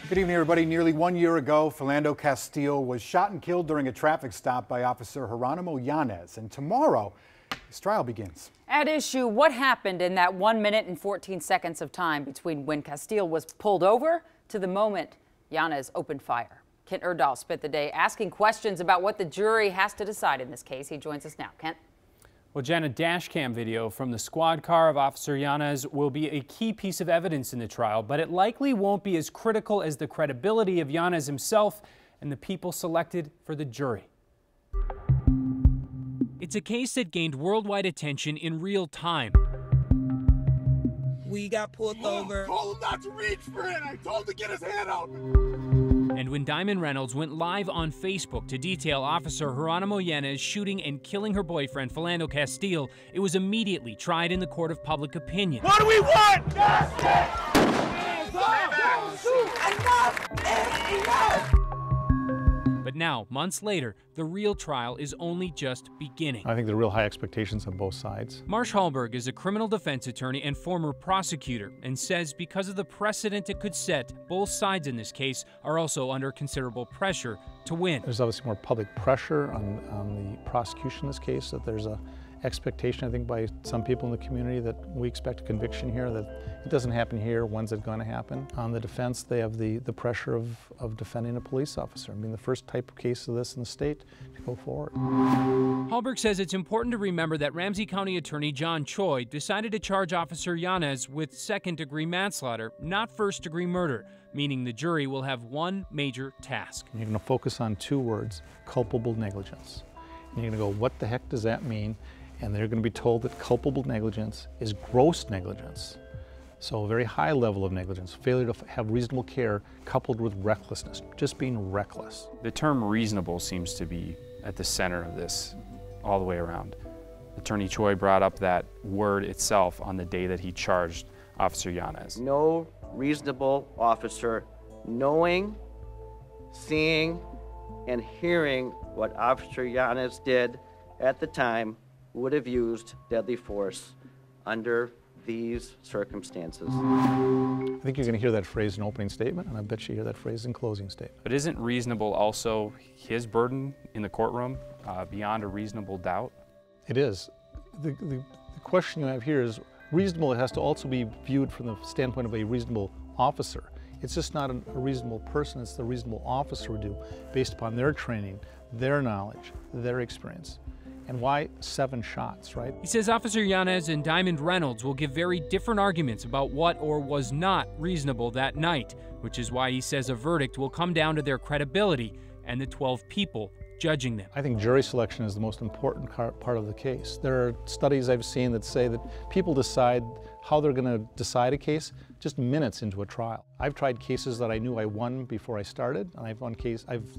Good evening, everybody. Nearly 1 year ago, Philando Castile was shot and killed during a traffic stop by Officer Geronimo Yanez. And tomorrow, his trial begins. At issue, what happened in that 1 minute and 14 seconds of time between when Castile was pulled over to the moment Yanez opened fire? Kent Erdahl spent the day asking questions about what the jury has to decide in this case. He joins us now. Kent? Well, Jen, a dash cam video from the squad car of Officer Yanez will be a key piece of evidence in the trial, but it likely won't be as critical as the credibility of Yanez himself and the people selected for the jury. It's a case that gained worldwide attention in real time. We got pulled over. I told him not to reach for it. I told him to get his hand out. And when Diamond Reynolds went live on Facebook to detail Officer Geronimo Yanez shooting and killing her boyfriend, Philando Castile, it was immediately tried in the court of public opinion. What do we want? Enough is enough! But now, months later, the real trial is only just beginning. I think there are real high expectations on both sides. Marsh Hallberg is a criminal defense attorney and former prosecutor and says because of the precedent it could set, both sides in this case are also under considerable pressure to win. There's obviously more public pressure on the prosecution in this case, that there's a expectation, I think, by some people in the community that we expect a conviction here, that it doesn't happen here. When's it going to happen? On the defense, they have the pressure of defending a police officer. I mean, the first type of case of this in the state to go forward. Hallberg says it's important to remember that Ramsey County Attorney John Choi decided to charge Officer Yanez with second-degree manslaughter, not first-degree murder, meaning the jury will have one major task. You're going to focus on two words: culpable negligence. And you're going to go, what the heck does that mean? And they're going to be told that culpable negligence is gross negligence. So a very high level of negligence, failure to have reasonable care coupled with recklessness, just being reckless. The term reasonable seems to be at the center of this all the way around. Attorney Choi brought up that word itself on the day that he charged Officer Yanez. No reasonable officer, knowing, seeing, and hearing what Officer Yanez did at the time, would have used deadly force under these circumstances. I think you're going to hear that phrase in opening statement, and I bet you hear that phrase in closing statement. But isn't reasonable also his burden in the courtroom beyond a reasonable doubt? It is. The question you have here is reasonable. It has to also be viewed from the standpoint of a reasonable officer. It's just not a reasonable person, it's the reasonable officer would do based upon their training, their knowledge, their experience. And why 7 shots, right? He says Officer Yanez and Diamond Reynolds will give very different arguments about what or was not reasonable that night, which is why he says a verdict will come down to their credibility and the 12 people judging them. I think jury selection is the most important part of the case. There are studies I've seen that say that people decide how they're going to decide a case just minutes into a trial. I've tried cases that I knew I won before I started, and I've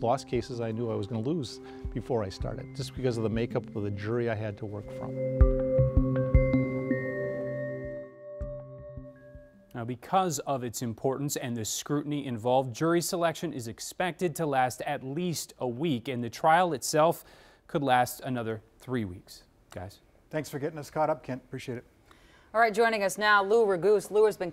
lost cases I knew I was going to lose before I started, just because of the makeup of the jury I had to work from. Now, because of its importance and the scrutiny involved, jury selection is expected to last at least a week, and the trial itself could last another 3 weeks. Guys. Thanks for getting us caught up, Kent. Appreciate it. All right, joining us now, Lou Raguse. Lou has been